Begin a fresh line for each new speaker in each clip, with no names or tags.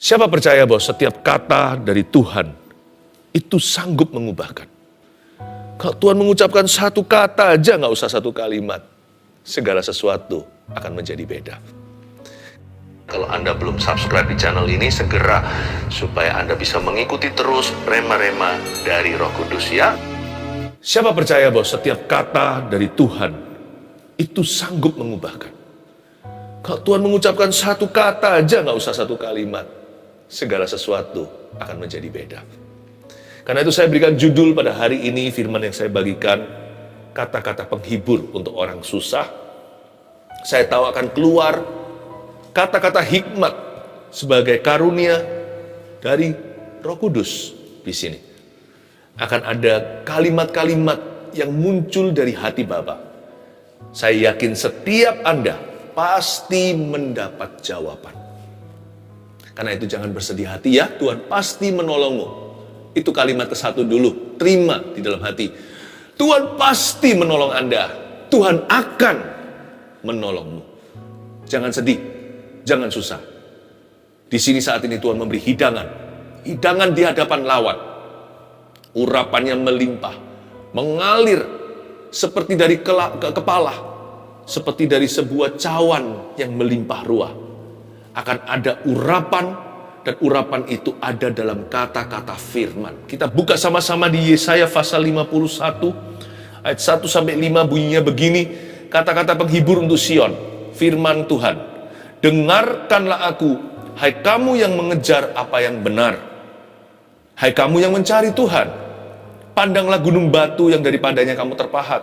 Siapa percaya bahwa setiap kata dari Tuhan itu sanggup mengubahkan? Kalau Tuhan mengucapkan satu kata aja, nggak usah satu kalimat, segala sesuatu akan menjadi beda. Kalau Anda belum subscribe di channel ini, segera supaya Anda bisa mengikuti terus rema-rema dari Roh Kudus ya. Siapa percaya bahwa setiap kata dari Tuhan itu sanggup mengubahkan? Kalau Tuhan mengucapkan satu kata aja, nggak usah satu kalimat, segala sesuatu akan menjadi beda. Karena itu saya berikan judul pada hari ini, firman yang saya bagikan, kata-kata penghibur untuk orang susah. Saya tahu akan keluar kata-kata hikmat sebagai karunia dari Roh Kudus di sini. Akan ada kalimat-kalimat yang muncul dari hati Bapa. Saya yakin setiap Anda pasti mendapat jawaban. Karena itu jangan bersedih hati ya, Tuhan pasti menolongmu. Itu kalimat ke-1 dulu, terima di dalam hati. Tuhan pasti menolong Anda. Tuhan akan menolongmu. Jangan sedih, jangan susah. Di sini saat ini Tuhan memberi hidangan. Hidangan di hadapan lawan. Urapannya melimpah, mengalir seperti dari kepala, seperti dari sebuah cawan yang melimpah ruah. Akan ada urapan, dan urapan itu ada dalam kata-kata firman. Kita buka sama-sama di Yesaya pasal 51 ayat 1-5 bunyinya begini, kata-kata penghibur untuk Sion, firman Tuhan. Dengarkanlah aku, hai kamu yang mengejar apa yang benar. Hai kamu yang mencari Tuhan, pandanglah gunung batu yang daripadanya kamu terpahat,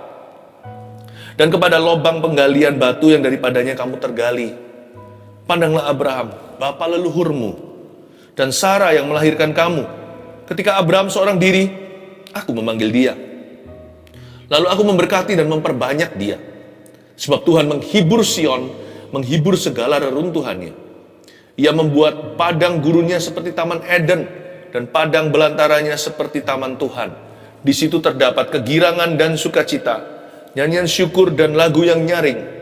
dan kepada lobang penggalian batu yang daripadanya kamu tergali. Pandanglah Abraham, bapa leluhurmu, dan Sarah yang melahirkan kamu. Ketika Abraham seorang diri, aku memanggil dia. Lalu aku memberkati dan memperbanyak dia. Sebab Tuhan menghibur Sion, menghibur segala reruntuhannya. Ia membuat padang gurunnya seperti taman Eden, dan padang belantaranya seperti taman Tuhan. Di situ terdapat kegirangan dan sukacita, nyanyian syukur dan lagu yang nyaring.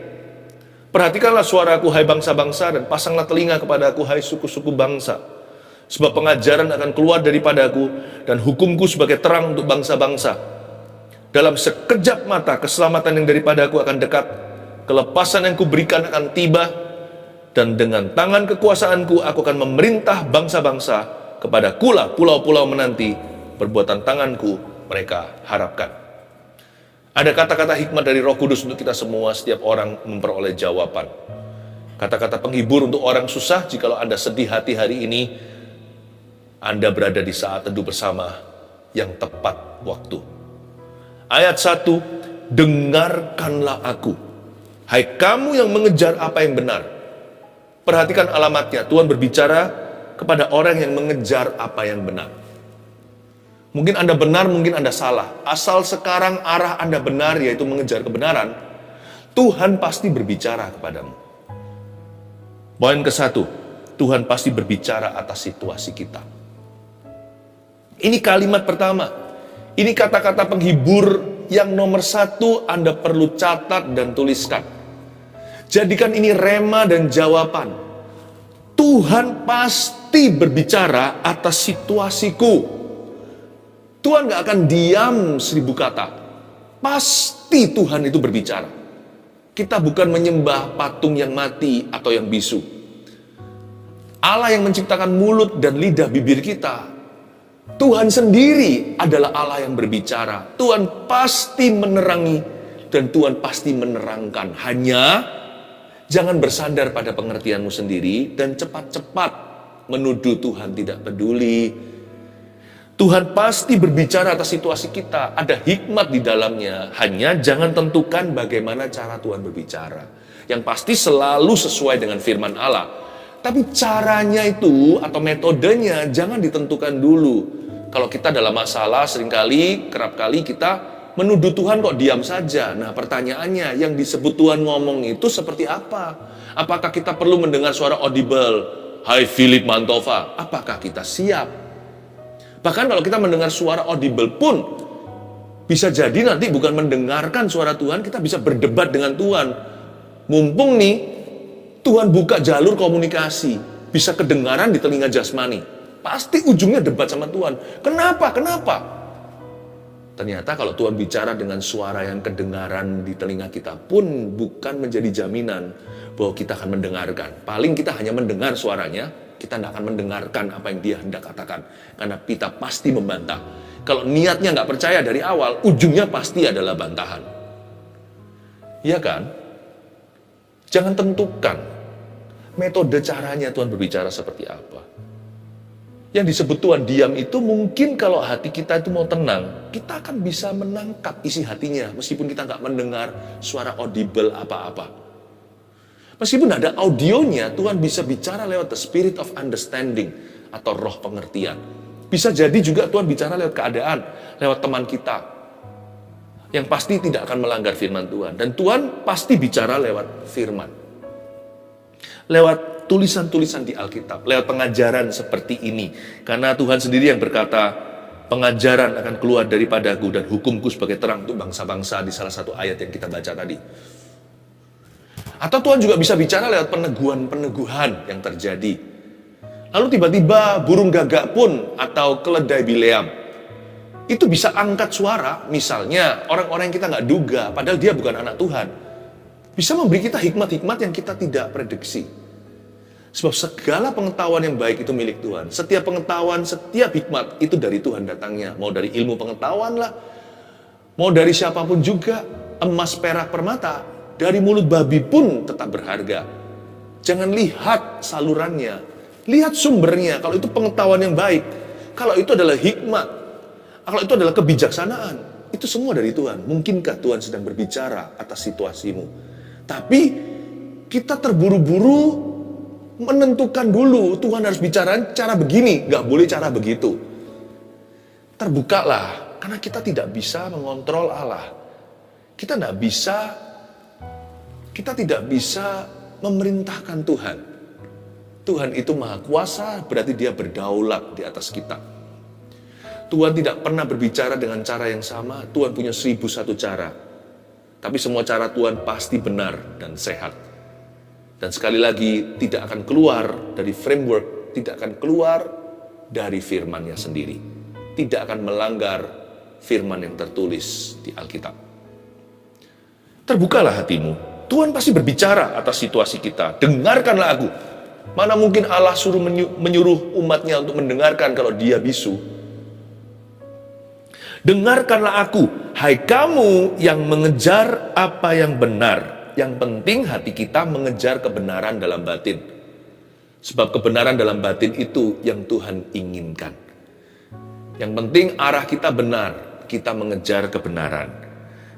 Perhatikanlah suaraku, hai bangsa-bangsa, dan pasanglah telinga kepadaku, hai suku-suku bangsa. Sebab pengajaran akan keluar daripadaku, dan hukumku sebagai terang untuk bangsa-bangsa. Dalam sekejap mata keselamatan yang daripadaku akan dekat, kelepasan yang kuberikan akan tiba, dan dengan tangan kekuasaanku aku akan memerintah bangsa-bangsa, kepadakulah pulau-pulau menanti, perbuatan tanganku mereka harapkan. Ada kata-kata hikmat dari Roh Kudus untuk kita semua, setiap orang memperoleh jawaban. Kata-kata penghibur untuk orang susah, jikalau Anda sedih hati hari ini, Anda berada di saat teduh bersama yang tepat waktu. Ayat 1, dengarkanlah aku, hai kamu yang mengejar apa yang benar. Perhatikan alamatnya, Tuhan berbicara kepada orang yang mengejar apa yang benar. Mungkin Anda benar, mungkin Anda salah. Asal sekarang arah Anda benar, yaitu mengejar kebenaran, Tuhan pasti berbicara kepadamu. Poin ke-1, Tuhan pasti berbicara atas situasi kita. Ini kalimat pertama. Ini kata-kata penghibur yang nomor 1 Anda perlu catat dan tuliskan. Jadikan ini rema dan jawaban. Tuhan pasti berbicara atas situasiku. Tuhan gak akan diam 1000 kata. Pasti Tuhan itu berbicara. Kita bukan menyembah patung yang mati atau yang bisu. Allah yang menciptakan mulut dan lidah bibir kita, Tuhan sendiri adalah Allah yang berbicara. Tuhan pasti menerangi dan Tuhan pasti menerangkan. Hanya jangan bersandar pada pengertianmu sendiri dan cepat-cepat menuduh Tuhan tidak peduli. Tuhan pasti berbicara atas situasi kita. Ada hikmat di dalamnya. Hanya jangan tentukan bagaimana cara Tuhan berbicara. Yang pasti selalu sesuai dengan firman Allah. Tapi caranya itu atau metodenya jangan ditentukan dulu. Kalau kita dalam masalah seringkali, kerap kali kita menuduh Tuhan kok diam saja. Nah pertanyaannya, yang disebut Tuhan ngomong itu seperti apa? Apakah kita perlu mendengar suara audible? Hai Philip Mantova, apakah kita siap? Bahkan kalau kita mendengar suara audible pun, bisa jadi nanti bukan mendengarkan suara Tuhan, kita bisa berdebat dengan Tuhan. Mumpung nih, Tuhan buka jalur komunikasi. bisa kedengaran di telinga jasmani. Pasti ujungnya debat sama Tuhan. Kenapa? Ternyata kalau Tuhan bicara dengan suara yang kedengaran di telinga kita pun bukan menjadi jaminan bahwa kita akan mendengarkan. Paling kita hanya mendengar suaranya, kita tidak akan mendengarkan apa yang dia hendak katakan. Karena kita pasti membantah. Kalau niatnya nggak percaya dari awal, ujungnya pasti adalah bantahan. Iya kan? Jangan tentukan metode caranya Tuhan berbicara seperti apa. Yang disebut Tuhan diam itu mungkin kalau hati kita itu mau tenang, kita akan bisa menangkap isi hatinya meskipun kita nggak mendengar suara audible apa-apa. Meskipun ada audionya, Tuhan bisa bicara lewat the spirit of understanding atau roh pengertian. Bisa jadi juga Tuhan bicara lewat keadaan, lewat teman kita yang pasti tidak akan melanggar firman Tuhan. Dan Tuhan pasti bicara lewat firman. Lewat tulisan-tulisan di Alkitab, lewat pengajaran seperti ini. Karena Tuhan sendiri yang berkata, pengajaran akan keluar daripadaku dan hukumku sebagai terang untuk bangsa-bangsa di salah satu ayat yang kita baca tadi. Atau Tuhan juga bisa bicara lewat peneguhan-peneguhan yang terjadi. Lalu tiba-tiba burung gagak pun atau keledai Bileam itu bisa angkat suara, misalnya orang-orang yang kita nggak duga, padahal dia bukan anak Tuhan. Bisa memberi kita hikmat-hikmat yang kita tidak prediksi. Sebab segala pengetahuan yang baik itu milik Tuhan. Setiap pengetahuan, setiap hikmat itu dari Tuhan datangnya. Mau dari ilmu pengetahuan lah, mau dari siapapun juga, emas, perak, permata, dari mulut babi pun tetap berharga. Jangan lihat salurannya, lihat sumbernya. Kalau itu pengetahuan yang baik, kalau itu adalah hikmat, kalau itu adalah kebijaksanaan, itu semua dari Tuhan. Mungkinkah Tuhan sedang berbicara atas situasimu? Tapi kita terburu-buru menentukan dulu, Tuhan harus bicara cara begini, gak boleh cara begitu. Terbukalah, karena kita tidak bisa mengontrol Allah. Kita tidak bisa memerintahkan Tuhan. Tuhan itu maha kuasa, berarti dia berdaulat di atas kita. Tuhan tidak pernah berbicara dengan cara yang sama, Tuhan punya 1001 cara. Tapi semua cara Tuhan pasti benar dan sehat. Dan sekali lagi, tidak akan keluar dari framework, tidak akan keluar dari firman-Nya sendiri. Tidak akan melanggar firman yang tertulis di Alkitab. Terbukalah hatimu. Tuhan pasti berbicara atas situasi kita. Dengarkanlah aku. Mana mungkin Allah suruh menyuruh umatnya untuk mendengarkan kalau dia bisu. Dengarkanlah aku, hai kamu yang mengejar apa yang benar. Yang penting hati kita mengejar kebenaran dalam batin. Sebab kebenaran dalam batin itu yang Tuhan inginkan. Yang penting arah kita benar, kita mengejar kebenaran.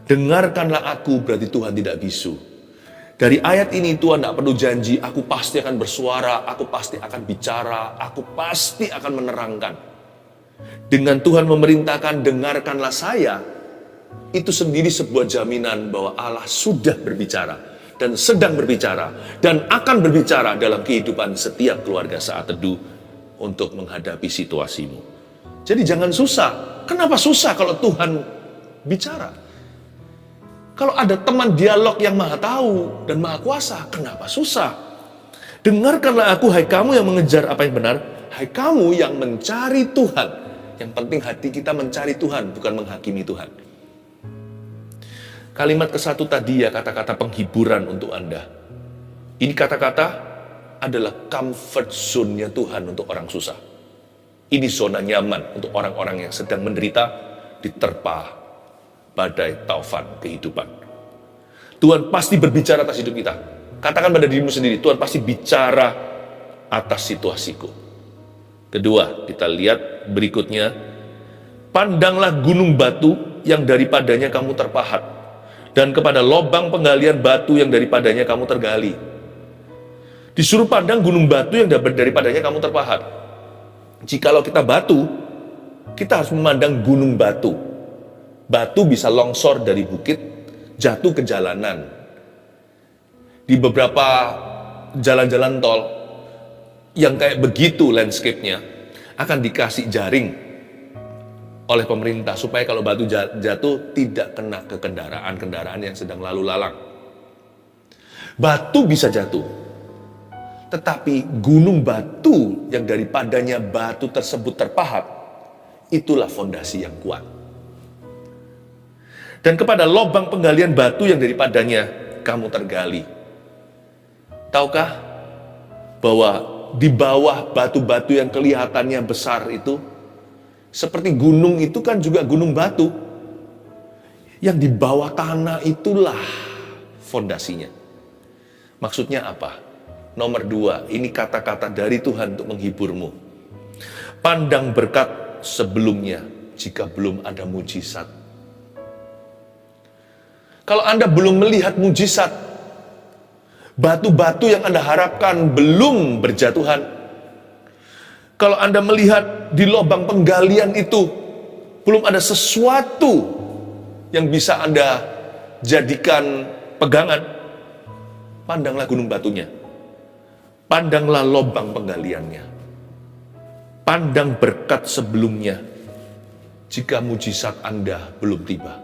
Dengarkanlah aku, berarti Tuhan tidak bisu. Dari ayat ini Tuhan tidak perlu janji, aku pasti akan bersuara, aku pasti akan bicara, aku pasti akan menerangkan. Dengan Tuhan memerintahkan, dengarkanlah saya, itu sendiri sebuah jaminan bahwa Allah sudah berbicara dan sedang berbicara dan akan berbicara dalam kehidupan setiap keluarga saat teduh untuk menghadapi situasimu. Jadi jangan susah. Kenapa susah kalau Tuhan bicara? Kalau ada teman dialog yang maha tahu dan maha kuasa, kenapa susah? Dengarkanlah aku, hai kamu yang mengejar apa yang benar, hai kamu yang mencari Tuhan. Yang penting hati kita mencari Tuhan, bukan menghakimi Tuhan. Kalimat ke-1 tadi ya kata-kata penghiburan untuk Anda. Ini kata-kata adalah comfort zone-nya Tuhan untuk orang susah. Ini zona nyaman untuk orang-orang yang sedang menderita diterpa badai taufan kehidupan. Tuhan pasti berbicara atas hidup kita. Katakan pada dirimu sendiri, Tuhan pasti bicara atas situasiku. Kedua, kita lihat berikutnya. Pandanglah gunung batu yang daripadanya kamu terpahat, dan kepada lobang penggalian batu yang daripadanya kamu tergali. Disuruh pandang gunung batu yang daripadanya kamu terpahat. Jikalau kita batu, kita harus memandang gunung batu. Batu bisa longsor dari bukit, jatuh ke jalanan. Di beberapa jalan-jalan tol, yang kayak begitu landscape-nya, akan dikasih jaring oleh pemerintah supaya kalau batu jatuh tidak kena ke kendaraan yang sedang lalu lalang. Batu bisa jatuh. Tetapi gunung batu yang daripadanya batu tersebut terpahat, itulah fondasi yang kuat. Dan kepada lobang penggalian batu yang daripadanya kamu tergali. Tahukah bahwa di bawah batu-batu yang kelihatannya besar itu, seperti gunung itu kan juga gunung batu. Yang di bawah tanah itulah fondasinya. Maksudnya apa? Nomor 2, ini kata-kata dari Tuhan untuk menghiburmu. Pandang berkat sebelumnya jika belum ada mujizat. Kalau Anda belum melihat mujizat, batu-batu yang Anda harapkan belum berjatuhan. Kalau Anda melihat di lubang penggalian itu belum ada sesuatu yang bisa Anda jadikan pegangan, pandanglah gunung batunya. Pandanglah lubang penggaliannya. Pandang berkat sebelumnya jika mujizat Anda belum tiba.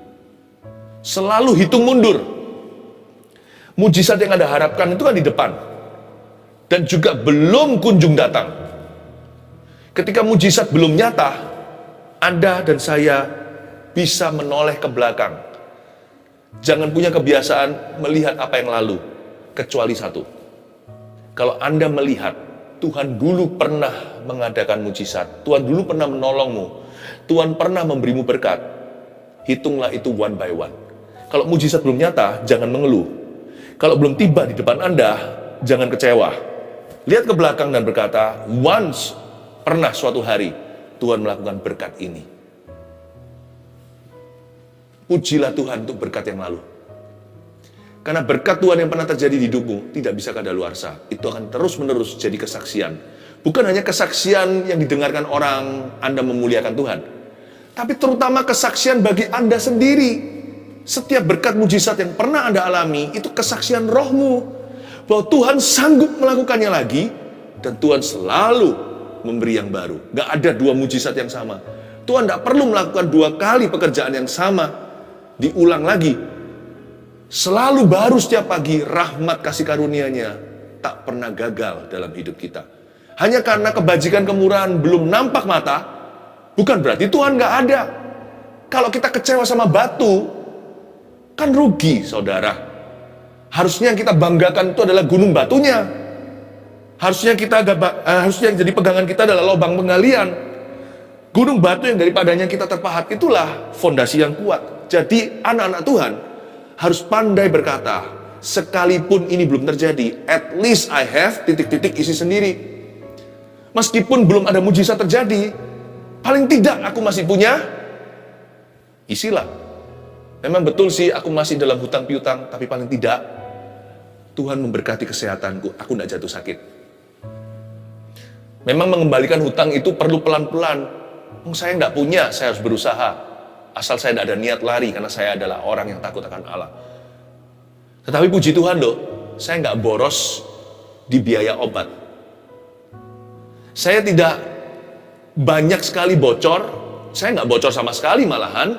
Selalu hitung mundur. Mujizat yang Anda harapkan itu kan di depan. Dan juga belum kunjung datang. Ketika mujizat belum nyata, Anda dan saya bisa menoleh ke belakang. Jangan punya kebiasaan melihat apa yang lalu, kecuali satu. Kalau Anda melihat Tuhan dulu pernah mengadakan mujizat, Tuhan dulu pernah menolongmu, Tuhan pernah memberimu berkat, hitunglah itu one by one. Kalau mujizat belum nyata, jangan mengeluh. Kalau belum tiba di depan Anda, jangan kecewa. Lihat ke belakang dan berkata, once, pernah suatu hari, Tuhan melakukan berkat ini. Pujilah Tuhan untuk berkat yang lalu. Karena berkat Tuhan yang pernah terjadi di hidupmu tidak bisa kadaluarsa. Itu akan terus-menerus jadi kesaksian. Bukan hanya kesaksian yang didengarkan orang Anda memuliakan Tuhan, tapi terutama kesaksian bagi Anda sendiri. Setiap berkat mujizat yang pernah Anda alami, itu kesaksian rohmu. Bahwa Tuhan sanggup melakukannya lagi, dan Tuhan selalu memberi yang baru. Gak ada 2 mujizat yang sama. Tuhan tidak perlu melakukan 2 kali pekerjaan yang sama. Diulang lagi. Selalu baru setiap pagi, rahmat kasih karunia-Nya tak pernah gagal dalam hidup kita. Hanya karena kebajikan kemurahan belum nampak mata, bukan berarti Tuhan gak ada. Kalau kita kecewa sama batu, kan rugi, saudara. Harusnya yang kita banggakan itu adalah gunung batunya. Harusnya yang jadi pegangan kita adalah lubang penggalian. Gunung batu yang daripadanya kita terpahat, itulah fondasi yang kuat. Jadi anak-anak Tuhan harus pandai berkata, sekalipun ini belum terjadi, at least I have titik-titik isi sendiri. Meskipun belum ada mujizat terjadi, paling tidak aku masih punya isilah. Memang betul sih aku masih dalam hutang piutang, tapi paling tidak Tuhan memberkati kesehatanku, aku tidak jatuh sakit. Memang mengembalikan hutang itu perlu pelan-pelan. Saya tidak punya, saya harus berusaha. Asal saya tidak ada niat lari, karena saya adalah orang yang takut akan Allah. Tetapi puji Tuhan loh, saya nggak boros di biaya obat. Saya tidak banyak sekali bocor, saya nggak bocor sama sekali malahan,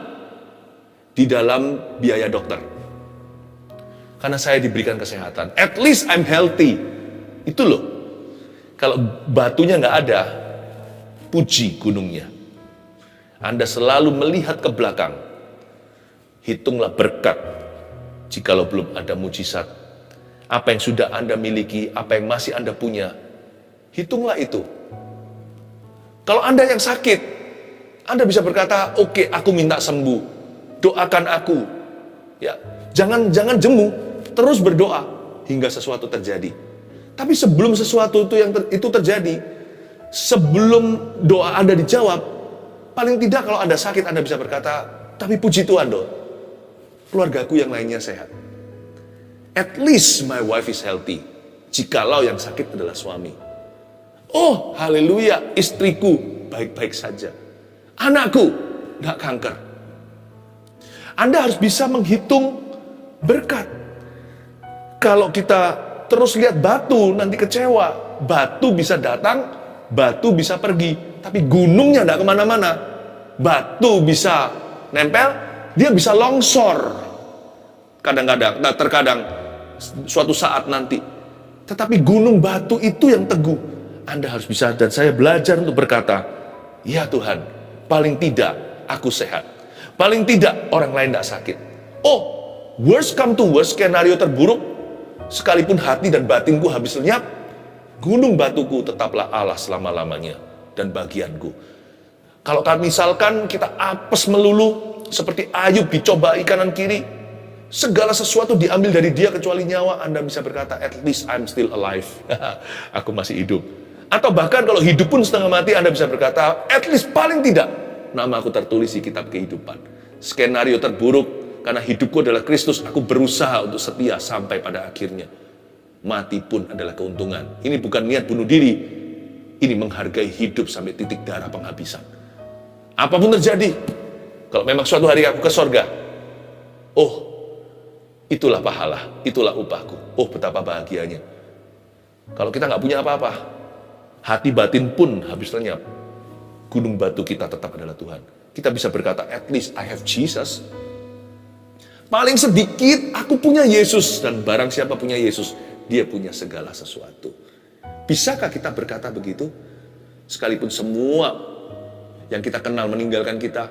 di dalam biaya dokter. Karena saya diberikan kesehatan. At least I'm healthy. Itu loh. Kalau batunya nggak ada, puji gunungnya. Anda selalu melihat ke belakang. Hitunglah berkat jikalau belum ada mujizat. Apa yang sudah Anda miliki, apa yang masih Anda punya, hitunglah itu. Kalau Anda yang sakit, Anda bisa berkata, oke, aku minta sembuh. Doakan aku. Ya, jangan jemu, terus berdoa hingga sesuatu terjadi. Tapi sebelum sesuatu itu terjadi, sebelum doa Anda dijawab, paling tidak kalau Anda sakit, Anda bisa berkata, tapi puji Tuhan dong, keluargaku yang lainnya sehat. At least my wife is healthy. Jikalau yang sakit adalah suami. Oh, haleluya, istriku baik-baik saja. Anakku nggak kanker. Anda harus bisa menghitung berkat. Kalau kita terus lihat batu, nanti kecewa. Batu bisa datang, batu bisa pergi. Tapi gunungnya tidak kemana-mana. Batu bisa nempel, dia bisa longsor. Kadang-kadang, terkadang suatu saat nanti. Tetapi gunung batu itu yang teguh. Anda harus bisa dan saya belajar untuk berkata, ya Tuhan, paling tidak aku sehat. Paling tidak orang lain tidak sakit. Oh, worst come to worst, skenario terburuk, sekalipun hati dan batinku habis lenyap, gunung batuku tetaplah Allah selama-lamanya dan bagianku. Kalau misalkan kita apes melulu, seperti Ayub dicobai kanan kiri, segala sesuatu diambil dari dia kecuali nyawa, Anda bisa berkata, at least I'm still alive. Aku masih hidup. Atau bahkan kalau hidup pun setengah mati, Anda bisa berkata, at least paling tidak, nama aku tertulis di kitab kehidupan. Skenario terburuk, karena hidupku adalah Kristus, aku berusaha untuk setia sampai pada akhirnya. Mati pun adalah keuntungan. Ini bukan niat bunuh diri, ini menghargai hidup sampai titik darah penghabisan. Apapun terjadi, kalau memang suatu hari aku ke sorga, oh, itulah pahala, itulah upahku. Oh, betapa bahagianya. Kalau kita nggak punya apa-apa, hati batin pun habis lenyap. Gunung batu kita tetap adalah Tuhan. Kita bisa berkata, at least I have Jesus. Paling sedikit, aku punya Yesus. Dan barang siapa punya Yesus, dia punya segala sesuatu. Bisakah kita berkata begitu? Sekalipun semua yang kita kenal meninggalkan kita,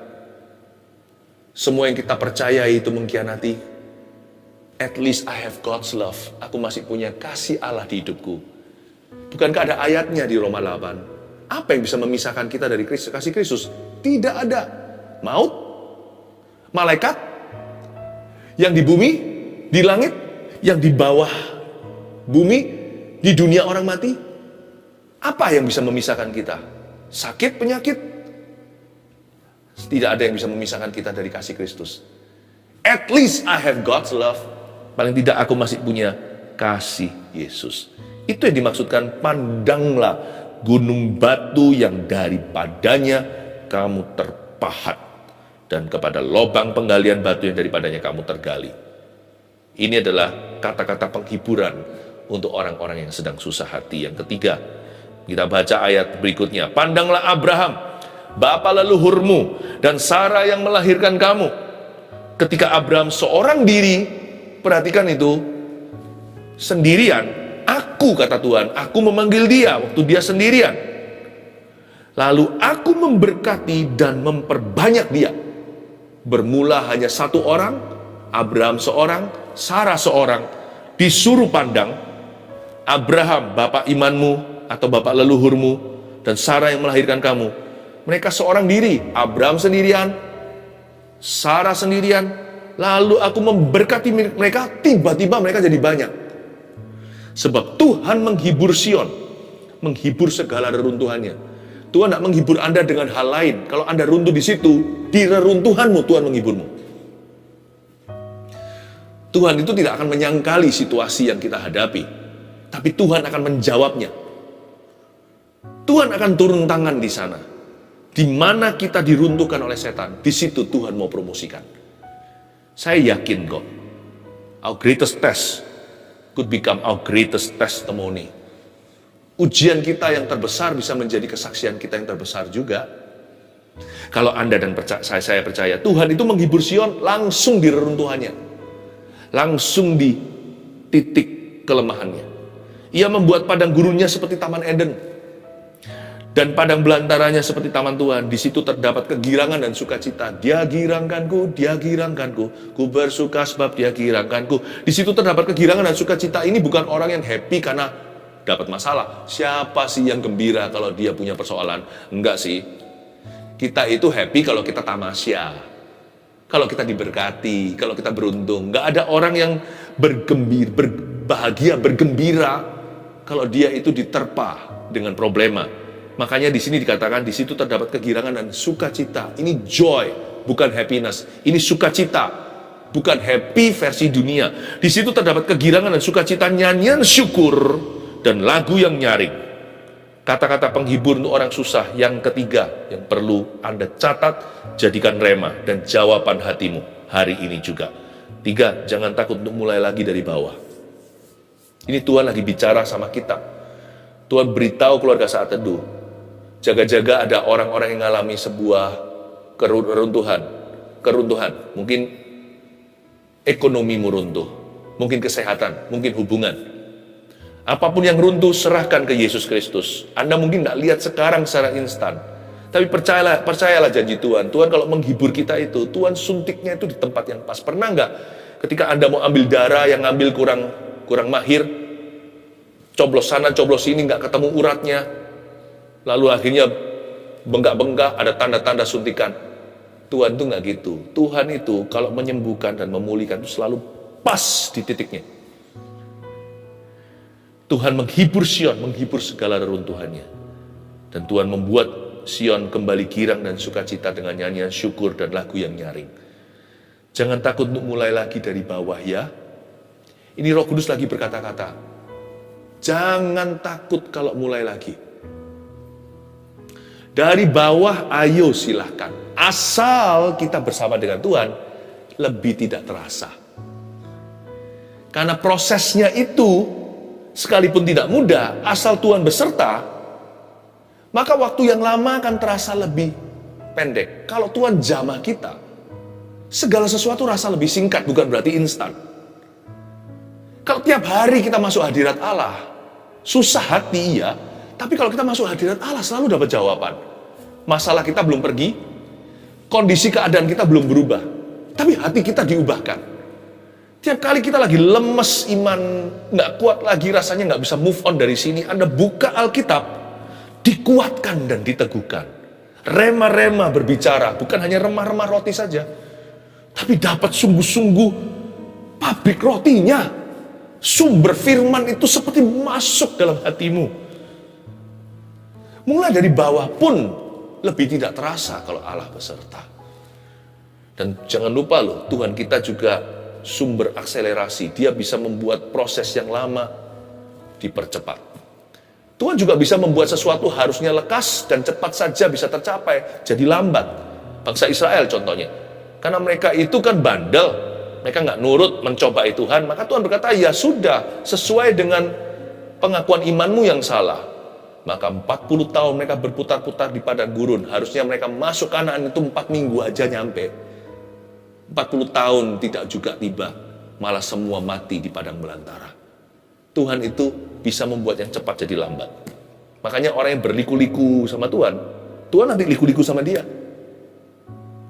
semua yang kita percayai itu mengkhianati, at least I have God's love. Aku masih punya kasih Allah di hidupku. Bukankah ada ayatnya di Roma 8? Apa yang bisa memisahkan kita dari kasih Kristus? Tidak ada. Maut? Malaikat? Yang di bumi? Di langit? Yang di bawah bumi? Di dunia orang mati? Apa yang bisa memisahkan kita? Sakit, penyakit? Tidak ada yang bisa memisahkan kita dari kasih Kristus. At least I have God's love. Paling tidak aku masih punya kasih Yesus. Itu yang dimaksudkan, pandanglah gunung batu yang daripadanya kamu terpahat, dan kepada lobang penggalian batu yang daripadanya kamu tergali. Ini adalah kata-kata penghiburan untuk orang-orang yang sedang susah hati. Yang ketiga, kita baca ayat berikutnya. Pandanglah Abraham, bapa leluhurmu, dan Sarah yang melahirkan kamu. Ketika Abraham seorang diri, perhatikan itu, sendirian, aku, kata Tuhan, aku memanggil dia waktu dia sendirian. Lalu aku memberkati dan memperbanyak dia. Bermula hanya satu orang, Abraham seorang, Sarah seorang, disuruh pandang, Abraham, bapak imanmu atau bapak leluhurmu, dan Sarah yang melahirkan kamu. Mereka seorang diri, Abraham sendirian, Sarah sendirian, lalu aku memberkati mereka, tiba-tiba mereka jadi banyak. Sebab Tuhan menghibur Sion, menghibur segala reruntuhannya. Tuhan tidak menghibur Anda dengan hal lain. Kalau Anda runtuh di situ, di reruntuhanmu Tuhan menghiburmu. Tuhan itu tidak akan menyangkali situasi yang kita hadapi, tapi Tuhan akan menjawabnya. Tuhan akan turun tangan di sana. Di mana kita diruntuhkan oleh setan, di situ Tuhan mau promosikan. Saya yakin kok, our greatest test could become our greatest testimony. Ujian kita yang terbesar bisa menjadi kesaksian kita yang terbesar juga. Kalau Anda dan saya percaya, Tuhan itu menghibur Sion langsung di reruntuhannya, langsung di titik kelemahannya. Ia membuat padang gurunnya seperti Taman Eden, dan padang belantaranya seperti taman Tuhan. Di situ terdapat kegirangan dan sukacita. Dia girangkanku, ku bersuka sebab dia girangkanku. Di situ terdapat kegirangan dan sukacita. Ini bukan orang yang happy karena dapat masalah. Siapa sih yang gembira kalau dia punya persoalan? Enggak sih. Kita itu happy kalau kita tamasya, kalau kita diberkati, kalau kita beruntung. Enggak ada orang yang berbahagia, bergembira kalau dia itu diterpa dengan problema. Makanya di sini dikatakan di situ terdapat kegirangan dan sukacita. Ini joy, bukan happiness. Ini sukacita, bukan happy versi dunia. Di situ terdapat kegirangan dan sukacita, nyanyian syukur dan lagu yang nyaring. Kata-kata penghibur untuk orang susah. Yang ketiga yang perlu Anda catat, jadikan rema dan jawaban hatimu hari ini juga. 3, jangan takut untuk mulai lagi dari bawah. Ini Tuhan lagi bicara sama kita. Tuhan beritahu keluarga Saat Teduh, jaga-jaga ada orang-orang yang mengalami sebuah keruntuhan. Mungkin ekonomimu runtuh, mungkin kesehatan, mungkin hubungan. Apapun yang runtuh, serahkan ke Yesus Kristus. Anda mungkin nggak lihat sekarang secara instan. Tapi percayalah janji Tuhan. Tuhan kalau menghibur kita itu, Tuhan suntiknya itu di tempat yang pas. Pernah nggak ketika Anda mau ambil darah yang ngambil kurang mahir, coblos sana, coblos sini, nggak ketemu uratnya, lalu akhirnya bengkak-bengkak, ada tanda-tanda suntikan. Tuhan tuh nggak gitu. Tuhan itu kalau menyembuhkan dan memulihkan itu selalu pas di titiknya. Tuhan menghibur Sion, menghibur segala reruntuhannya. Dan Tuhan membuat Sion kembali girang dan sukacita dengan nyanyian syukur dan lagu yang nyaring. Jangan takut untuk mulai lagi dari bawah ya. Ini Roh Kudus lagi berkata-kata. Jangan takut kalau mulai lagi. Dari bawah ayo silahkan. Asal kita bersama dengan Tuhan, lebih tidak terasa. Karena prosesnya itu, sekalipun tidak mudah, asal Tuhan beserta, maka waktu yang lama akan terasa lebih pendek. Kalau Tuhan jamah kita, segala sesuatu rasa lebih singkat, bukan berarti instan. Kalau tiap hari kita masuk hadirat Allah, susah hati iya, tapi kalau kita masuk hadirat Allah selalu dapat jawaban. Masalah kita belum pergi, kondisi keadaan kita belum berubah, tapi hati kita diubahkan. Tiap kali kita lagi lemes iman, nggak kuat lagi rasanya nggak bisa move on dari sini, Anda buka Alkitab, dikuatkan dan diteguhkan. Rema-rema berbicara, bukan hanya remah-remah roti saja, tapi dapat sungguh-sungguh pabrik rotinya. Sumber firman itu seperti masuk dalam hatimu. Mulai dari bawah pun lebih tidak terasa kalau Allah beserta. Dan jangan lupa loh, Tuhan kita juga sumber akselerasi. Dia bisa membuat proses yang lama dipercepat. Tuhan juga bisa membuat sesuatu harusnya lekas dan cepat saja bisa tercapai, jadi lambat. Bangsa Israel contohnya. Karena mereka itu kan bandel, mereka nggak nurut mencobai Tuhan, maka Tuhan berkata, ya sudah, sesuai dengan pengakuan imanmu yang salah. Maka 40 tahun mereka berputar-putar di padang gurun. Harusnya mereka masuk Kanaan itu 4 minggu aja nyampe. 40 tahun tidak juga tiba, malah semua mati di padang belantara. Tuhan itu bisa membuat yang cepat jadi lambat. Makanya orang yang berliku-liku sama Tuhan, Tuhan nanti liku-liku sama dia.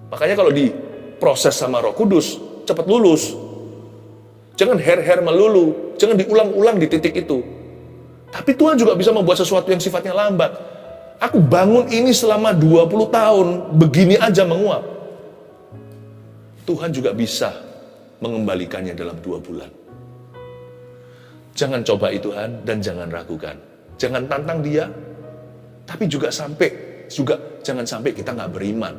Makanya kalau diproses sama Roh Kudus, cepat lulus. Jangan her-her melulu, jangan diulang-ulang di titik itu. Tapi Tuhan juga bisa membuat sesuatu yang sifatnya lambat. Aku bangun ini selama 20 tahun, begini aja menguap. Tuhan juga bisa mengembalikannya dalam 2 bulan. Jangan cobai Tuhan dan jangan ragukan. Jangan tantang dia, tapi juga jangan sampai kita nggak beriman.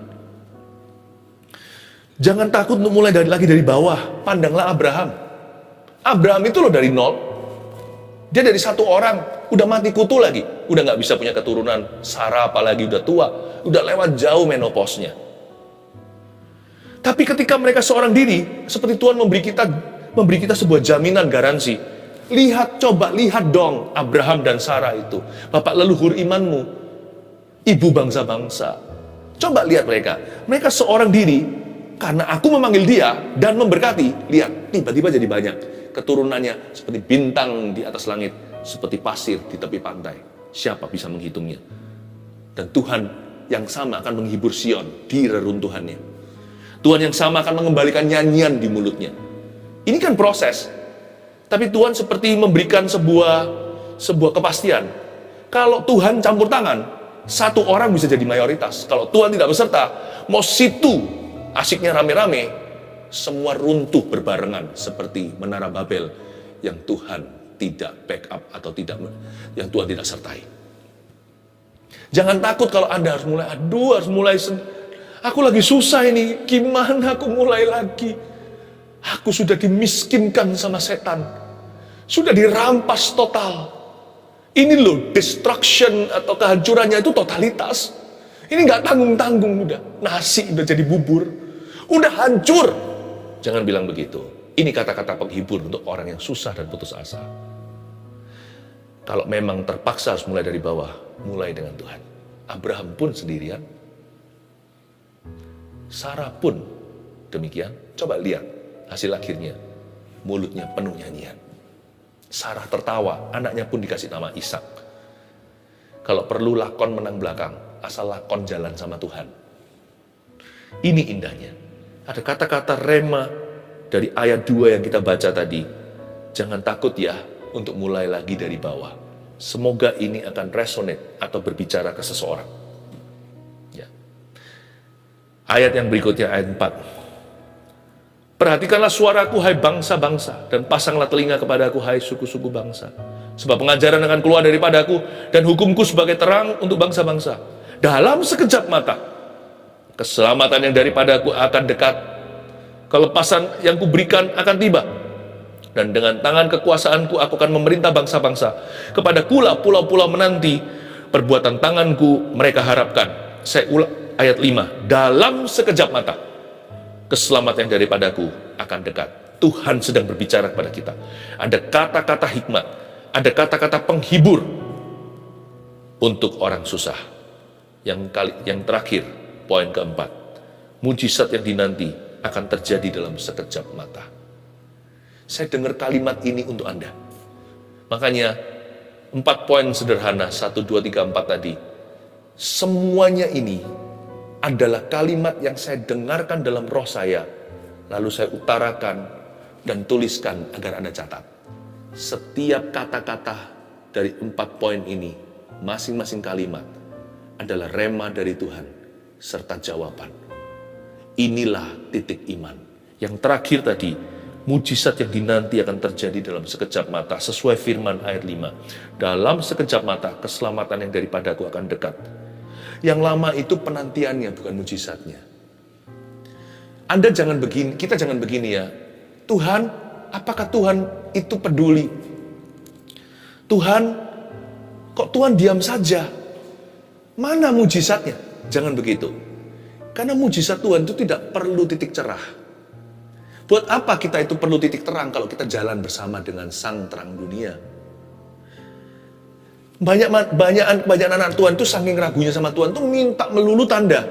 Jangan takut untuk mulai lagi dari bawah. Pandanglah Abraham. Abraham itu loh dari nol. Dia dari satu orang, udah mati kutu lagi. Udah nggak bisa punya keturunan. Sarah apalagi udah tua. Udah lewat jauh menopausnya. Tapi ketika mereka seorang diri, seperti Tuhan memberi kita sebuah jaminan garansi. Coba lihat dong Abraham dan Sarah itu. Bapak leluhur imanmu, ibu bangsa-bangsa. Coba lihat mereka. Mereka seorang diri, karena aku memanggil dia dan memberkati. Lihat, tiba-tiba jadi banyak. Keturunannya seperti bintang di atas langit, seperti pasir di tepi pantai. Siapa bisa menghitungnya? Dan Tuhan yang sama akan menghibur Sion di reruntuhannya. Tuhan yang sama akan mengembalikan nyanyian di mulutnya. Ini kan proses. Tapi Tuhan seperti memberikan sebuah kepastian. Kalau Tuhan campur tangan, satu orang bisa jadi mayoritas. Kalau Tuhan tidak beserta, mau situ asiknya rame-rame, semua runtuh berbarengan seperti Menara Babel yang Tuhan tidak backup atau yang Tuhan tidak sertai. Jangan takut kalau Anda harus mulai, aku lagi susah ini, gimana aku mulai lagi? Aku sudah dimiskinkan sama setan. Sudah dirampas total. Ini loh, destruction atau kehancurannya itu totalitas. Ini gak tanggung-tanggung udah. Nasi udah jadi bubur. Udah hancur. Jangan bilang begitu. Ini kata-kata penghibur untuk orang yang susah dan putus asa. Kalau memang terpaksa harus mulai dari bawah, mulai dengan Tuhan. Abraham pun sendirian. Sarah pun demikian. Coba lihat hasil akhirnya. Mulutnya penuh nyanyian. Sarah tertawa, anaknya pun dikasih nama Ishak. Kalau perlu lakon menang belakang, asal lakon jalan sama Tuhan. Ini indahnya. Ada kata-kata rema dari ayat 2 yang kita baca tadi. Jangan takut ya untuk mulai lagi dari bawah. Semoga ini akan resonate atau berbicara ke seseorang. Ya. Ayat yang berikutnya, ayat 4. Perhatikanlah suaraku, hai bangsa-bangsa, dan pasanglah telinga kepadaku, hai suku-suku bangsa. Sebab pengajaran akan keluar daripadaku, dan hukumku sebagai terang untuk bangsa-bangsa. Dalam sekejap mata, keselamatan yang daripadaku akan dekat. Kelepasan yang kuberikan akan tiba. Dan dengan tangan kekuasaanku aku akan memerintah bangsa-bangsa. Kepada kula pulau-pulau menanti, perbuatan tanganku mereka harapkan. Saya ulang ayat 5. Dalam sekejap mata, keselamatan yang daripadaku akan dekat. Tuhan sedang berbicara kepada kita. Ada kata-kata hikmat, ada kata-kata penghibur untuk orang susah. Yang terakhir, poin keempat, mujizat yang dinanti akan terjadi dalam sekejap mata. Saya dengar kalimat ini untuk Anda. Makanya 4 poin sederhana, 1, 2, 3, 4 tadi. Semuanya ini adalah kalimat yang saya dengarkan dalam roh saya, lalu saya utarakan dan tuliskan agar Anda catat. Setiap kata-kata dari 4 poin ini, masing-masing kalimat adalah rema dari Tuhan, serta jawaban. Inilah titik iman. Yang terakhir tadi, mujizat yang dinanti akan terjadi dalam sekejap mata, sesuai firman ayat 5. Dalam sekejap mata, keselamatan yang daripadaku akan dekat. Yang lama itu penantiannya, bukan mujizatnya. Kita jangan begini ya. Tuhan, apakah Tuhan itu peduli? Tuhan, kok Tuhan diam saja? Mana mujizatnya? Jangan begitu. Karena mujizat Tuhan itu tidak perlu titik cerah. Buat apa kita itu perlu titik terang kalau kita jalan bersama dengan sang terang dunia? Banyak anak Tuhan itu saking ragunya sama Tuhan tuh minta melulu tanda.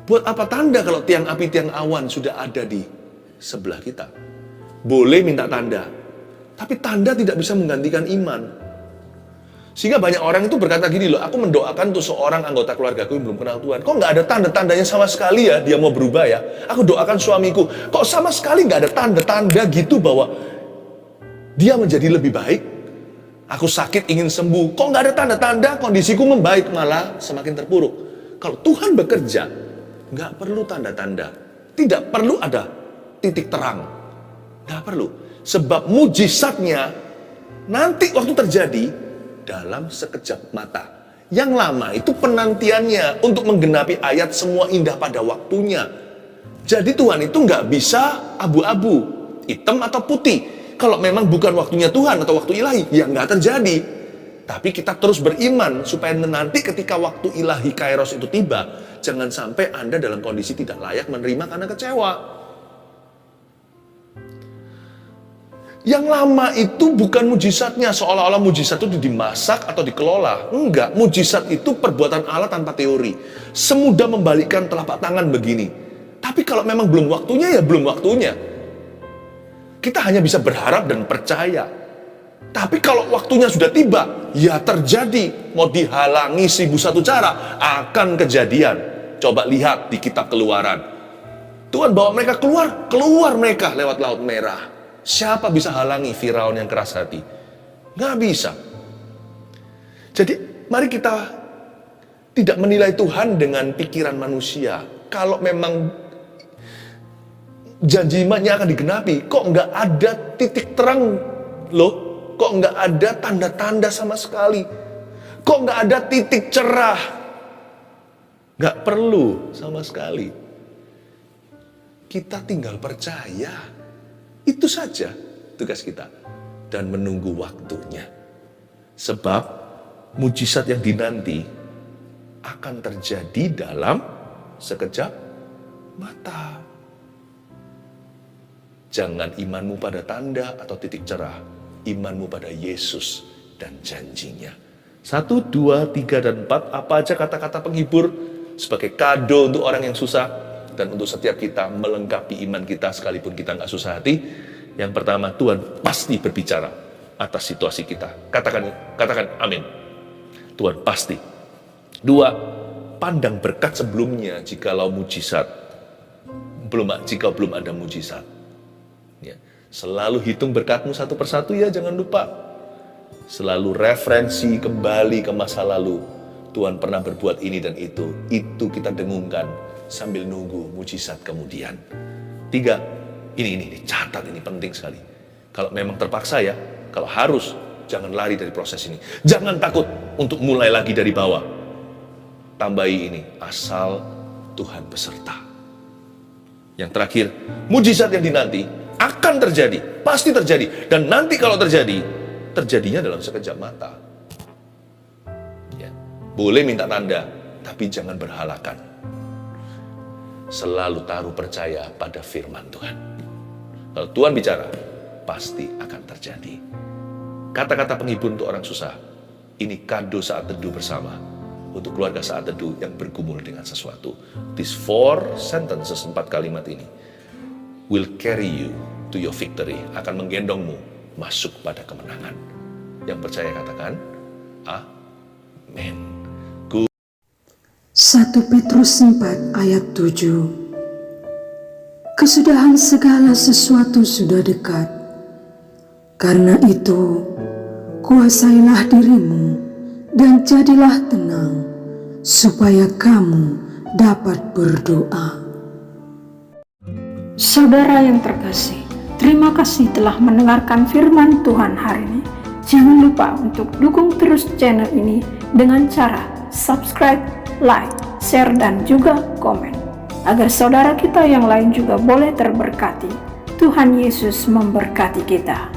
Buat apa tanda kalau tiang api, tiang awan sudah ada di sebelah kita? Boleh minta tanda, tapi tanda tidak bisa menggantikan iman. Sehingga banyak orang itu berkata gini loh, aku mendoakan tuh seorang anggota keluargaku yang belum kenal Tuhan. Kok nggak ada tanda-tandanya sama sekali ya dia mau berubah ya? Aku doakan suamiku, kok sama sekali nggak ada tanda-tanda gitu bahwa dia menjadi lebih baik? Aku sakit ingin sembuh, kok nggak ada tanda-tanda kondisiku membaik, malah semakin terpuruk. Kalau Tuhan bekerja, nggak perlu tanda-tanda, tidak perlu ada titik terang, nggak perlu. Sebab mujizatnya nanti waktu terjadi dalam sekejap mata. Yang lama itu penantiannya untuk menggenapi ayat semua indah pada waktunya. Jadi Tuhan itu nggak bisa abu-abu, hitam atau putih. Kalau memang bukan waktunya Tuhan atau waktu ilahi, ya nggak terjadi. Tapi kita terus beriman supaya nanti ketika waktu ilahi kairos itu tiba, jangan sampai Anda dalam kondisi tidak layak menerima karena kecewa. Yang lama itu bukan mujizatnya, seolah-olah mujizat itu dimasak atau dikelola. Enggak, mujizat itu perbuatan Allah tanpa teori. Semudah membalikkan telapak tangan begini. Tapi kalau memang belum waktunya, ya belum waktunya. Kita hanya bisa berharap dan percaya. Tapi kalau waktunya sudah tiba, ya terjadi. Mau dihalangi 1001 cara, akan kejadian. Coba lihat di kitab Keluaran. Tuhan bawa mereka keluar mereka lewat Laut Merah. Siapa bisa halangi Firaun yang keras hati? Nggak bisa. Jadi mari kita tidak menilai Tuhan dengan pikiran manusia. Kalau memang janji imannya akan digenapi, kok nggak ada titik terang loh? Kok nggak ada tanda-tanda sama sekali? Kok nggak ada titik cerah? Nggak perlu sama sekali. Kita tinggal percaya. Itu saja tugas kita. Dan menunggu waktunya. Sebab mujizat yang dinanti akan terjadi dalam sekejap mata. Jangan imanmu pada tanda atau titik cerah. Imanmu pada Yesus dan janjinya. 1, 2, 3, dan 4. Apa aja kata-kata penghibur sebagai kado untuk orang yang susah. Dan untuk setiap kita melengkapi iman kita sekalipun kita nggak susah hati. Yang pertama, Tuhan pasti berbicara. atas situasi kita. Katakan amin. Tuhan pasti. 2, pandang berkat sebelumnya jika belum ada mujizat. Ya, selalu hitung berkatmu satu persatu ya, jangan lupa. Selalu referensi kembali ke masa lalu. Tuhan pernah berbuat ini dan itu kita dengungkan sambil nunggu mujizat kemudian. 3, ini catat, ini penting sekali. Kalau memang terpaksa ya, kalau harus, jangan lari dari proses ini. Jangan takut untuk mulai lagi dari bawah. Tambahi ini, asal Tuhan beserta. Yang terakhir, mujizat yang dinanti akan terjadi, pasti terjadi. Dan nanti kalau terjadi, terjadinya dalam sekejap mata. Ya, boleh minta tanda, tapi jangan berhalakan. Selalu taruh percaya pada firman Tuhan. Kalau Tuhan bicara, pasti akan terjadi. Kata-kata penghibur untuk orang susah, ini kado saat teduh bersama. Untuk keluarga saat teduh yang bergumul dengan sesuatu. These 4 sentences, 4 kalimat ini, will carry you to your victory. Akan menggendongmu masuk pada kemenangan. Yang percaya katakan, amin.
1 Petrus 4 ayat 7. Kesudahan segala sesuatu sudah dekat. Karena itu, kuasailah dirimu dan jadilah tenang, supaya kamu dapat berdoa.
Saudara yang terkasih, terima kasih telah mendengarkan firman Tuhan hari ini. Jangan lupa untuk dukung terus channel ini dengan cara subscribe, like, share, dan juga komen, agar saudara kita yang lain juga boleh terberkati. Tuhan Yesus memberkati kita.